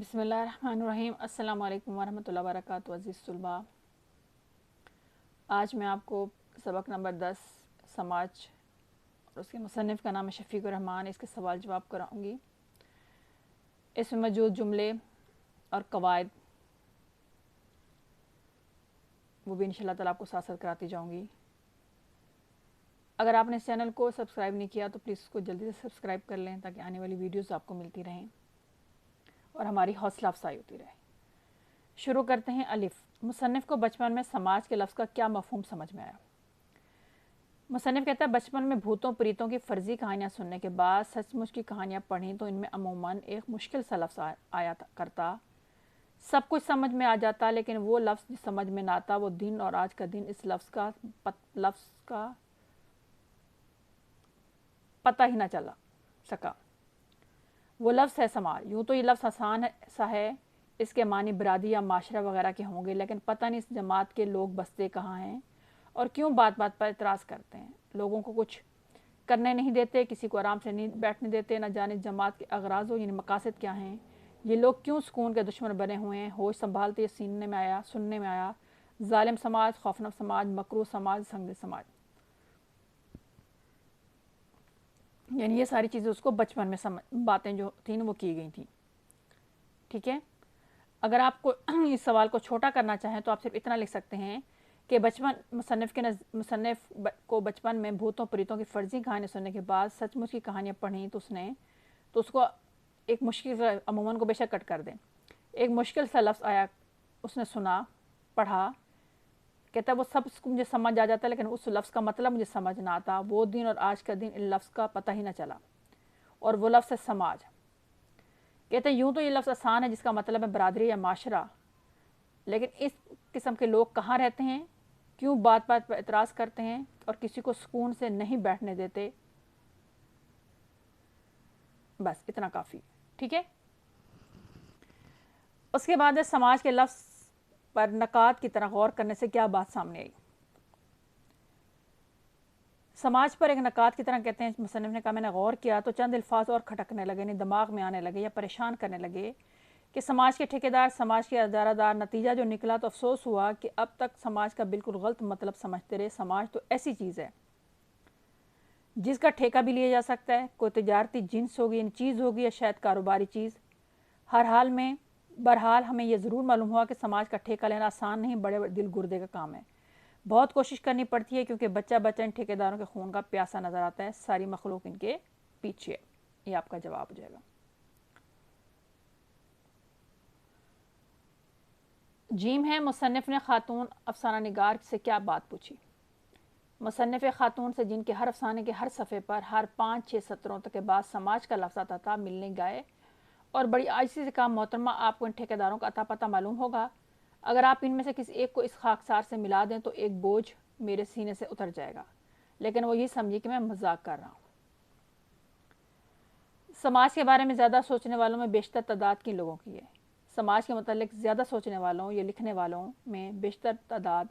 बिस्मिल्लाहिर्रहमानिर्रहीम। अस्सलाम वालेकुम वरहमतुल्लाहि वबरकातुहू। अज़ीज़ तलबा, आज मैं आपको सबक नंबर 10 समाज और उसके मुसन्निफ़ का नाम है शफ़ीक़ुर रहमान, इसके सवाल जवाब कराऊँगी। इसमें मौजूद जुमले और कवायद वो भी इंशाअल्लाह ताला आपको साथ साथ कराती जाऊँगी। अगर आपने इस चैनल को सब्सक्राइब नहीं किया तो प्लीज़ उसको जल्दी से सब्सक्राइब कर लें ताकि आने वाली वीडियोज़ आपको मिलती रहें और हमारी हौसला अफजाई होती रहे। शुरू करते हैं। अलिफ। मुसन्निफ़ को बचपन में समाज के लफ्ज़ का क्या मफ़हूम समझ में आया? मुसन्निफ़ कहता है, बचपन में भूतों प्रीतों की फ़र्ज़ी कहानियाँ सुनने के बाद सचमुच की कहानियाँ पढ़ीं तो इनमें अमूमन एक मुश्किल सा लफ्ज़ आया करता। सब कुछ समझ में आ जाता, लेकिन वो लफ्ज़ समझ में ना आता। वो दिन और आज का दिन इस लफ्ज़ का पता ही ना चला सका। वो लफ्ज़ है समाज। यूँ तो ये लफ्ज़ आसान सा है, इसके मानी बरादरी या माशरा वगैरह के होंगे, लेकिन पता नहीं इस जमात के लोग बसते कहाँ हैं और क्यों बात बात पर इतराज़ करते हैं। लोगों को कुछ करने नहीं देते, किसी को आराम से नहीं बैठने देते। न जाने जमात के अगराज़ यानी मकासद क्या हैं। ये लोग क्यों सुकून के दुश्मन बने हुए हैं। होश संभालते सुनने में आया ज़ालिम समाज, खौफनाक समाज, मकरूह समाज, संग समाज। यानी ये सारी चीज़ें उसको बचपन में बातें जो थी वो की गई थी। ठीक है। अगर आपको इस सवाल को छोटा करना चाहें तो आप सिर्फ इतना लिख सकते हैं कि मुसन्निफ़ को बचपन में भूतों प्रीतों की फ़र्ज़ी कहानी सुनने के बाद सचमुच की कहानियाँ पढ़ी तो उसको एक मुश्किल, अमूमन को बेशक कट कर दें, एक मुश्किल सा लफ्ज़ आया, उसने सुना, पढ़ा। कहता है वो सब मुझे समझ आ जाता, लेकिन उस लफ्ज़ का मतलब मुझे समझ ना आता। वो दिन और आज का दिन इन लफ्ज़ का पता ही ना चला, और वो लफ्ज़ है समाज। कहते हैं यूँ तो ये लफ्ज़ आसान है, जिसका मतलब है बरादरी या माशरा, लेकिन इस किस्म के लोग कहाँ रहते हैं, क्यों बात बात पर एतराज़ करते हैं और किसी को सुकून से नहीं बैठने देते। बस इतना काफ़ी। ठीक है। उसके बाद है समाज के लफ्ज़ पर नकात की तरह गौर करने से क्या बात सामने आई। समाज पर एक नकात की तरह कहते हैं मुसन्निफ़ ने कहा, मैंने गौर किया तो चंद अल्फाज और खटकने लगे, नहीं दिमाग में आने लगे या परेशान करने लगे कि समाज के ठेकेदार, समाज के इजारादार। नतीजा जो निकला तो अफसोस हुआ कि अब तक समाज का बिल्कुल गलत मतलब समझते रहे। समाज तो ऐसी चीज़ है जिसका ठेका भी लिया जा सकता है। कोई तजारती जिन्स होगी, यानी चीज़ होगी, या शायद कारोबारी चीज़। हर हाल में बहरहाल हमें यह ज़रूर मालूम हुआ कि समाज का ठेका लेना आसान नहीं, बड़े दिल गुर्दे का काम है। बहुत कोशिश करनी पड़ती है, क्योंकि बच्चा बच्चा इन ठेकेदारों के खून का प्यासा नज़र आता है। सारी मखलूक इनके पीछे। ये आपका जवाब हो जाएगा। जीम है, मुसन्निफ़ ने खातून अफसाना निगार से क्या बात पूछी। मुसन्निफ़ खातून से जिनके हर अफसाने के हर सफ़े पर हर 5-6 सत्रों तक के बाद समाज का लफ्ज़ आता था, मिलने गए और बड़ी आजिज़ी से कहा, मोहतरमा आपको इन ठेकेदारों का अता पता मालूम होगा। अगर आप इनमें से किसी एक को इस खाकसार से मिला दें तो एक बोझ मेरे सीने से उतर जाएगा, लेकिन वो ये समझिए कि मैं मजाक कर रहा हूँ। समाज के बारे में ज़्यादा सोचने वालों में बेशतर तादाद किन लोगों की है। समाज के मतलब ज़्यादा सोचने वालों या लिखने वालों में बेशतर तादाद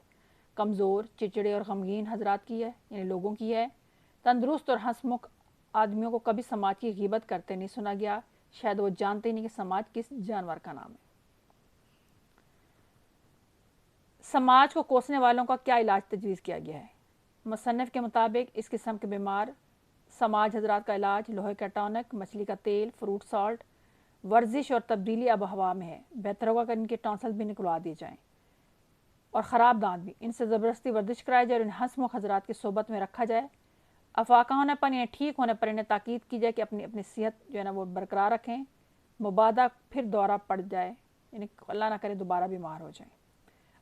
कमज़ोर, चिड़चिड़े और गमगीन हजरात की है, यानी लोगों की है। तंदुरुस्त और हंसमुख आदमियों को कभी समाज की ग़ीबत करते नहीं सुना गया। शायद वो जानते ही नहीं कि समाज किस जानवर का नाम है। समाज को कोसने वालों का क्या इलाज तजवीज़ किया गया है। मुसन्निफ़ के मुताबिक इस किस्म के बीमार समाज हजरात का इलाज लोहे का टॉनिक, मछली का तेल, फ्रूट सॉल्ट, वर्जिश और तब्दीली आब हवा में है। बेहतर होगा कि इनके टॉन्सल भी निकलवा दिए जाएँ और ख़राब दांत भी। इनसे ज़बरदस्ती वर्जिश कराई जाए और इन हंसमुख हजरात की सोबत में रखा जाए। अफाका होने पर, इन्हें ठीक होने पर इन्हें ताकीद की जाए कि अपनी अपनी सेहत जो है ना वो बरकरार रखें। मुबादा फिर दौरा पड़ जाए, यानी अल्लाह ना करे दोबारा बीमार हो जाए।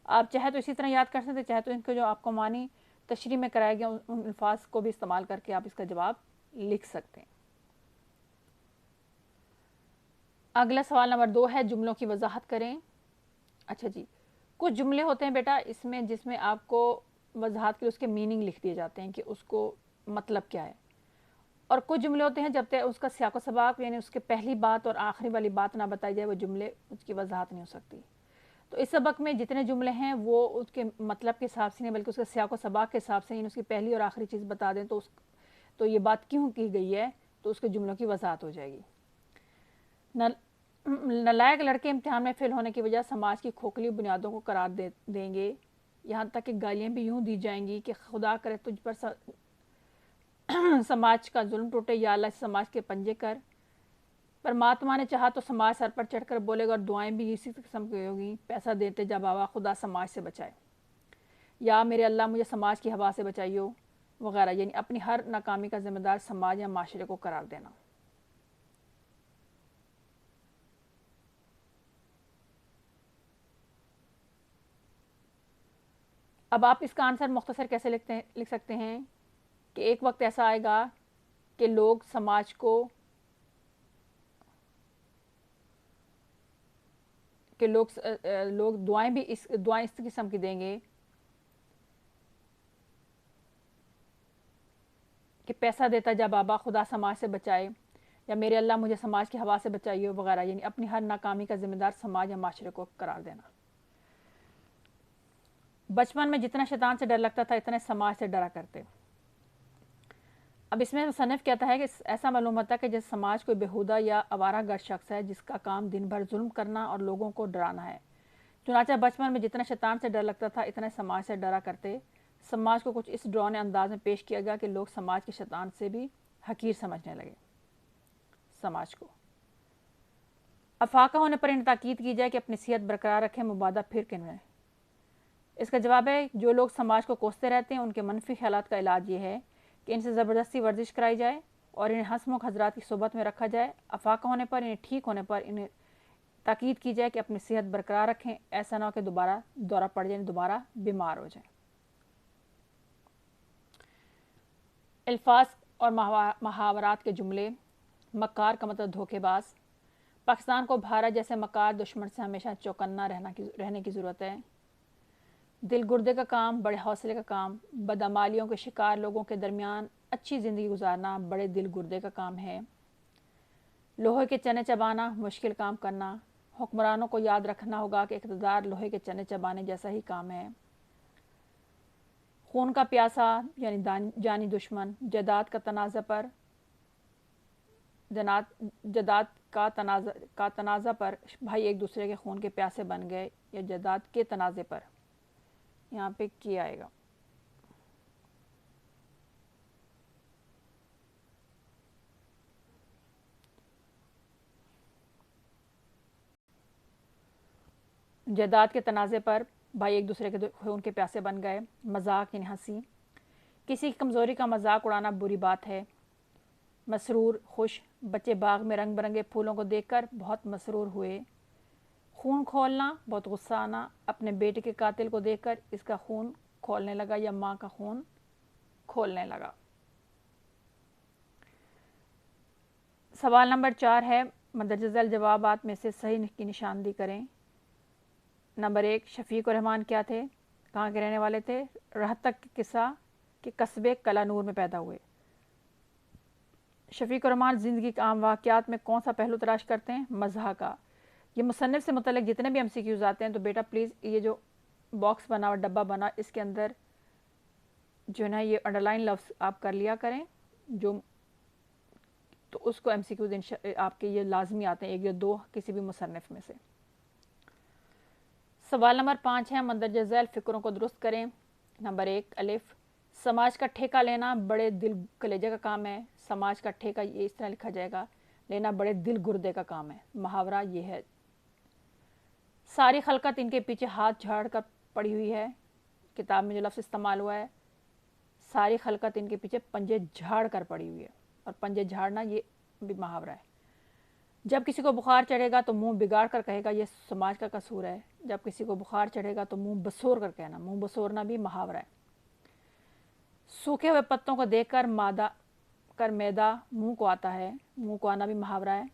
आप चाहे तो इसी तरह याद कर सकते हैं, चाहे तो इनको जो आपको मानी तशरीह में कराया गया उन अल्फाज को भी इस्तेमाल करके आप इसका जवाब लिख सकते हैं। अगला सवाल नंबर 2 है, जुमलों की वजाहत करें। अच्छा जी, कुछ जुमले होते हैं बेटा इसमें जिसमें आपको वजाहत के लिए उसके मीनिंग लिख दिए जाते हैं कि उसको मतलब क्या है, और कुछ जुमले होते हैं जब तक उसका सियाको सबाक यानी उसके पहली बात और आखिरी वाली बात ना बताई जाए वो जुमले उसकी वजाहत नहीं हो सकती। तो इस सबक में जितने जुमले हैं वो उसके मतलब के हिसाब से नहीं बल्कि उसके सियाको सबाक के हिसाब से, उसकी पहली और आखिरी चीज़ बता दें तो ये बात क्यों की गई है तो उसके जुमलों की वजाहत हो जाएगी। नालायक लड़के इम्तिहान में फेल होने की वजह समाज की खोखली बुनियादों को करार देंगे। यहाँ तक कि गालियाँ भी यूँ दी जाएंगी कि खुदा करे तुझ पर समाज का जुल्म टूटे, या अल्लाह समाज के पंजे कर। परमात्मा ने चाहा तो समाज सर पर चढ़कर बोलेगा, और दुआएं भी इसी किस्म की होगी, पैसा देते जा बाबा खुदा समाज से बचाए, या मेरे अल्लाह मुझे समाज की हवा से बचाइयो वगैरह। यानी अपनी हर नाकामी का जिम्मेदार समाज या माशरे को करार देना। अब आप इसका आंसर मुख्तसर कैसे लिख सकते हैं कि एक वक्त ऐसा आएगा कि लोग समाज को लोग दुआएं इस किस्म की देंगे कि पैसा देता जा बाबा खुदा समाज से बचाए, या मेरे अल्लाह मुझे समाज की हवा से बचाइए वगैरह। यानी अपनी हर नाकामी का जिम्मेदार समाज या माशरे को करार देना। बचपन में जितना शैतान से डर लगता था, इतने समाज से डरा करते। अब इसमें मुसन्निफ कहता है कि ऐसा मालूम होता है कि जैसे समाज कोई बेहुदा या आवारागर्द शख्स है जिसका काम दिन भर जुल्म करना और लोगों को डराना है। चुनाचा बचपन में जितना शैतान से डर लगता था, इतने समाज से डरा करते। समाज को कुछ इस डरावने अंदाज में पेश किया गया कि लोग समाज के शैतान से भी हकीर समझने लगे। समाज को अफाका होने पर इन ताकीद की जाए कि अपनी सेहत बरकरार रखें, मुबादा फिर किन में। इसका जवाब है जो लोग समाज को कोसते रहते हैं उनके मनफी ख्यालात का इलाज ये है कि इनसे ज़बरदस्ती वर्जिश कराई जाए और इन्हें हंसमुख हजरात की सोबत में रखा जाए। अफाका होने पर, इन्हें ठीक होने पर इन्हें ताकीद की जाए कि अपनी सेहत बरकरार रखें, ऐसा ना हो कि दोबारा दौरा पड़ जाए, दोबारा बीमार हो जाए। अल्फाज और मुहावरात के जुमले। मक्कार का मतलब धोखेबाज। पाकिस्तान को भारत जैसे मक्कार दुश्मन से हमेशा चौकन्ना रहने की ज़रूरत है। दिल गुर्दे का काम, बड़े हौसले का काम। बदअमालियों के शिकार लोगों के दरमियान अच्छी ज़िंदगी गुजारना बड़े दिल गुर्दे का काम है। लोहे के चने चबाना, मुश्किल काम करना। हुक्मरानों को याद रखना होगा कि इक़्तिदार लोहे के चने चबाने जैसा ही काम है। खून का प्यासा यानी जानी दुश्मन। जदाद का तनाज़ा पर भाई एक दूसरे के खून के प्यासे बन गए, या जदाद के तनाज़े पर, यहाँ पे किया आएगा। जदाद के तनाज़े पर भाई एक दूसरे के खून के प्यासे बन गए। मजाक यानी हंसी। किसी की कमज़ोरी का मजाक उड़ाना बुरी बात है। मसरूर खुश। बच्चे बाग में रंग बिरंगे फूलों को देखकर बहुत मसरूर हुए। खून खोलना बहुत गुस्सा आना। अपने बेटे के कातिल को देखकर इसका खून खोलने लगा, या माँ का खून खोलने लगा। सवाल नंबर 4 है, मंदरजा झैल जवाबात में से सही की निशानदेही करें। नंबर 1, शफीक रहमान क्या थे, कहाँ के रहने वाले थे। रहतक के किस्सा के कस्बे कलानूर में पैदा हुए। शफीक रहमान ज़िंदगी के आम वाक़यात में कौन सा पहलू तलाश करते हैं, मज़ाह का। ये मुसन्निफ़ से मुतल्लिक़ जितने भी MCQs आते हैं तो बेटा प्लीज़ ये जो बॉक्स बना और डब्बा बना, इसके अंदर जो है ना ये अंडरलाइन लफ्ज़ आप कर लिया करें, जो तो उसको MCQs आपके ये लाजमी आते हैं, 1 या 2 किसी भी मुसन्निफ़ में से। सवाल नंबर 5 है, मंदरजा झैल फ़िक्रों को दुरुस्त करें। नंबर 1, अलिफ, समाज का ठेका लेना बड़े दिल कलेजे का काम है। समाज का ठेका ये इस तरह लिखा जाएगा, लेना बड़े दिल गुर्दे का काम है। मुहावरा ये है, सारी खलकत इनके पीछे हाथ झाड़ कर पड़ी हुई है। किताब में जो लफ्ज़ इस्तेमाल हुआ है, सारी खलकत इनके पीछे पंजे झाड़ कर पड़ी हुई है, और पंजे झाड़ना ये भी मुहावरा है। जब किसी को बुखार चढ़ेगा तो मुंह बिगाड़ कर कहेगा ये समाज का कसूर है। जब किसी को बुखार चढ़ेगा तो मुंह बसोर कर कहना, मुंह बसोरना भी मुहावरा है। सूखे हुए पत्तों को देखकर मैदा मुंह को आता है, मुंह को आना भी मुहावरा है।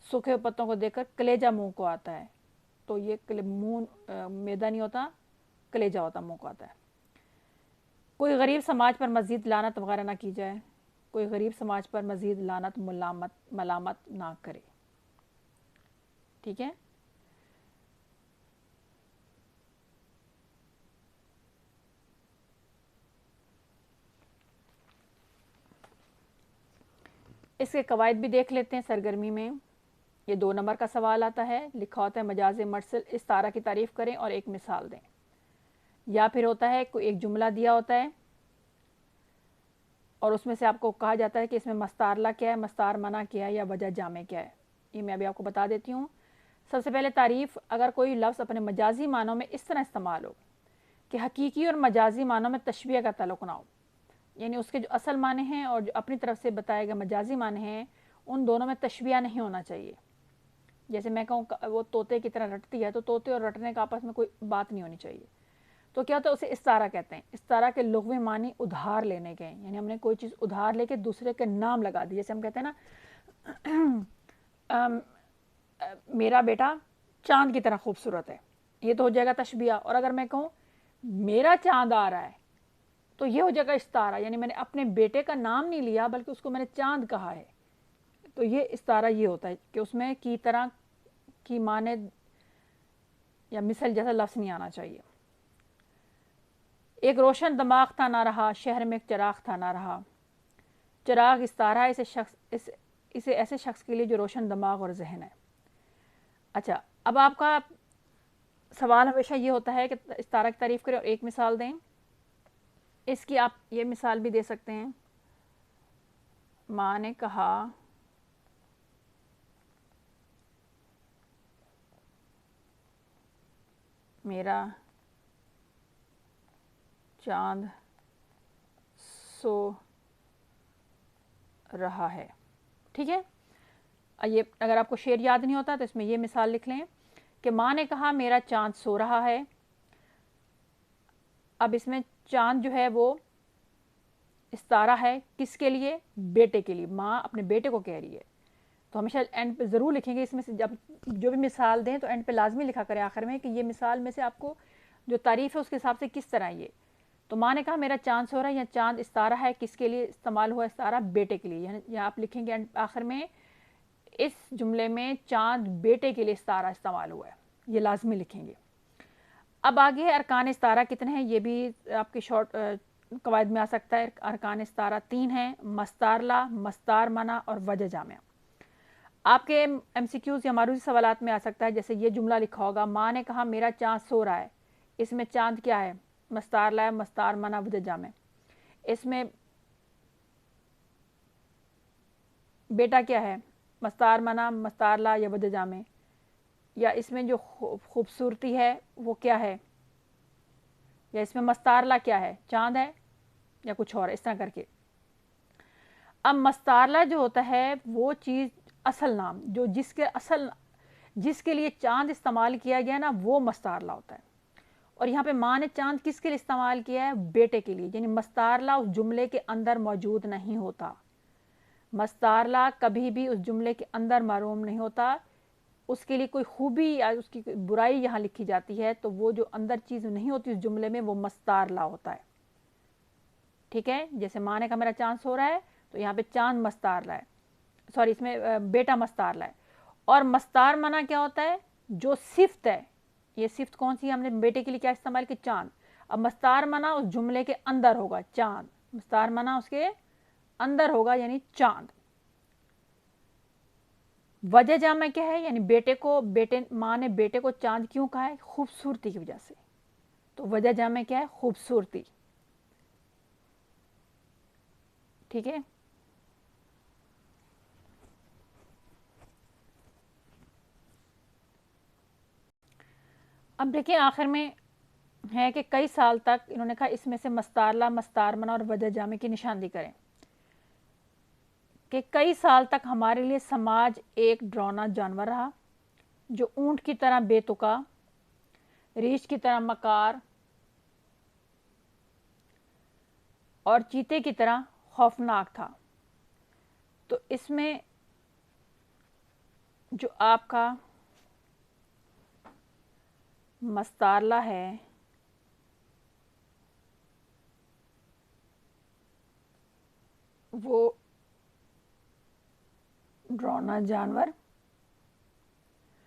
सूखे हुए पत्तों को देखकर कलेजा मुंह को आता है, तो ये मुंह मैदा नहीं होता, कलेजा होता, मुंह को आता है। कोई गरीब समाज पर मज़ीद लानत वगैरह ना की जाए। कोई गरीब समाज पर मज़ीद लानत मलामत ना करे, ठीक है। इसके कवायद भी देख लेते हैं सरगर्मी में। یہ 2 نمبر کا سوال آتا ہے، لکھا ہوتا ہے مجاز مرسل استعارہ کی تعریف کریں اور ایک مثال دیں، یا پھر ہوتا ہے کوئی ایک جملہ دیا ہوتا ہے اور اس میں سے آپ کو کہا جاتا ہے کہ اس میں مستعارلہ کیا ہے، مستعار منع کیا ہے یا وجہ جامع کیا ہے۔ یہ میں ابھی آپ کو بتا دیتی ہوں۔ سب سے پہلے تعریف، اگر کوئی لفظ اپنے مجازی معنوں میں اس طرح استعمال ہو کہ حقیقی اور مجازی معنوں میں تشبیہ کا تعلق نہ ہو، یعنی اس کے جو اصل معنی ہیں اور جو اپنی طرف سے بتائے گئے مجازی معنی ہیں ان دونوں میں تشبیہ نہیں ہونا چاہیے۔ جیسے میں کہوں وہ طوطے کی طرح رٹتی ہے، تو طوطے اور رٹنے کا آپس میں کوئی بات نہیں ہونی چاہیے، تو کیا ہوتا ہے اسے استعارہ کہتے ہیں۔ استعارہ کے لغوی معنی ادھار لینے کے، یعنی ہم نے کوئی چیز ادھار لے کے دوسرے کے نام لگا دی، جیسے ہم کہتے ہیں نا میرا بیٹا چاند کی طرح خوبصورت ہے، یہ تو ہو جائے گا تشبیہ۔ اور اگر میں کہوں میرا چاند آ رہا ہے تو یہ ہو جائے گا استعارہ، یعنی میں نے اپنے بیٹے کا نام نہیں لیا بلکہ اس کو میں نے چاند کہا ہے، تو یہ استعارہ یہ ہوتا ہے کہ اس میں کی طرح کی مانند یا مثل جیسا لفظ نہیں آنا چاہیے۔ ایک روشن دماغ تھا نہ رہا، شہر میں ایک چراغ تھا نہ رہا۔ چراغ استعارہ ہے اسے ایسے شخص کے لیے جو روشن دماغ اور ذہن ہے۔ اچھا، اب آپ کا سوال ہمیشہ یہ ہوتا ہے کہ استعارہ کی تعریف کریں اور ایک مثال دیں۔ اس کی آپ یہ مثال بھی دے سکتے ہیں، ماں نے کہا میرا چاند سو رہا ہے، ٹھیک ہے۔ یہ اگر آپ کو شعر یاد نہیں ہوتا تو اس میں یہ مثال لکھ لیں کہ ماں نے کہا میرا چاند سو رہا ہے۔ اب اس میں چاند جو ہے وہ استعارہ ہے کس کے لیے؟ بیٹے کے لیے، ماں اپنے بیٹے کو کہہ رہی ہے، تو ہمیشہ اینڈ پہ ضرور لکھیں گے اس میں سے، جب جو بھی مثال دیں تو اینڈ پہ لازمی لکھا کریں آخر میں کہ یہ مثال میں سے آپ کو جو تعریف ہے اس کے حساب سے کس طرح یہ۔ تو ماں نے کہا میرا چاند سو رہا ہے، یا چاند استعارہ ہے کس کے لیے استعمال ہوا؟ استعارہ بیٹے کے لیے، یا آپ لکھیں گے آخر میں اس جملے میں چاند بیٹے کے لیے استعارہ استعمال ہوا ہے، یہ لازمی لکھیں گے۔ اب آگے ارکان استعارہ کتنے ہیں یہ بھی آپ کی شارٹ قواعد میں آ سکتا ہے۔ ارکان استعارہ 3 ہیں، مستعارلہ، مستعار منع اور وجہ جامع۔ آپ کے ایم سی کیوز یا معروضی سوالات میں آ سکتا ہے، جیسے یہ جملہ لکھا ہوگا ماں نے کہا میرا چاند سو رہا ہے، اس میں چاند کیا ہے؟ مستعارلہ ہے، مستعار منع وجہ جامع۔ اس میں بیٹا کیا ہے؟ مستعار منع، مستعارلہ یا وجہ جامع۔ یا اس میں جو خوبصورتی ہے وہ کیا ہے؟ یا اس میں مستعارلہ کیا ہے؟ چاند ہے یا کچھ اور، اس طرح کر کے۔ اب مستعارلہ جو ہوتا ہے وہ چیز اصل نام جو جس کے لیے چاند استعمال کیا گیا نا وہ مستعارلہ ہوتا ہے، اور یہاں پہ ماں نے چاند کس کے لیے استعمال کیا ہے؟ بیٹے کے لیے، یعنی مستعارلہ اس جملے کے اندر موجود نہیں ہوتا، مستعارلہ کبھی بھی اس جملے کے اندر معلوم نہیں ہوتا، اس کے لیے کوئی خوبی یا اس کی کوئی برائی یہاں لکھی جاتی ہے تو وہ جو اندر چیز نہیں ہوتی اس جملے میں وہ مستعارلہ ہوتا ہے، ٹھیک ہے۔ جیسے ماں نے کہا میرا چاند سو رہا ہے تو یہاں پہ چاند مستعارلہ ہے، سوری اس میں بیٹا مستعارلہ ہے۔ اور مستعار منع کیا ہوتا ہے؟ جو صفت ہے، یہ صفت کون سی ہے؟ ہم نے بیٹے کے لیے کیا استعمال کی؟ چاند۔ اب مستعار منع اس جملے کے اندر ہوگا، چاند، مستعار منع اس کے اندر ہوگا یعنی چاند۔ وجہ جامع کیا ہے؟ یعنی ماں نے بیٹے کو چاند کیوں کہا ہے؟ خوبصورتی کی وجہ سے، تو وجہ جامع کیا ہے؟ خوبصورتی، ٹھیک ہے۔ اب دیکھیں آخر میں ہے کہ کئی سال تک انہوں نے کہا اس میں سے مستعارلہ، مستعار منع اور وجہ جامع کی نشاندہی کریں، کہ کئی سال تک ہمارے لیے سماج ایک ڈراؤنا جانور رہا جو اونٹ کی طرح بے تکا، ریچھ کی طرح مکار اور چیتے کی طرح خوفناک تھا۔ تو اس میں جو آپ کا مستعارلہ ہے وہ ڈراؤنا جانور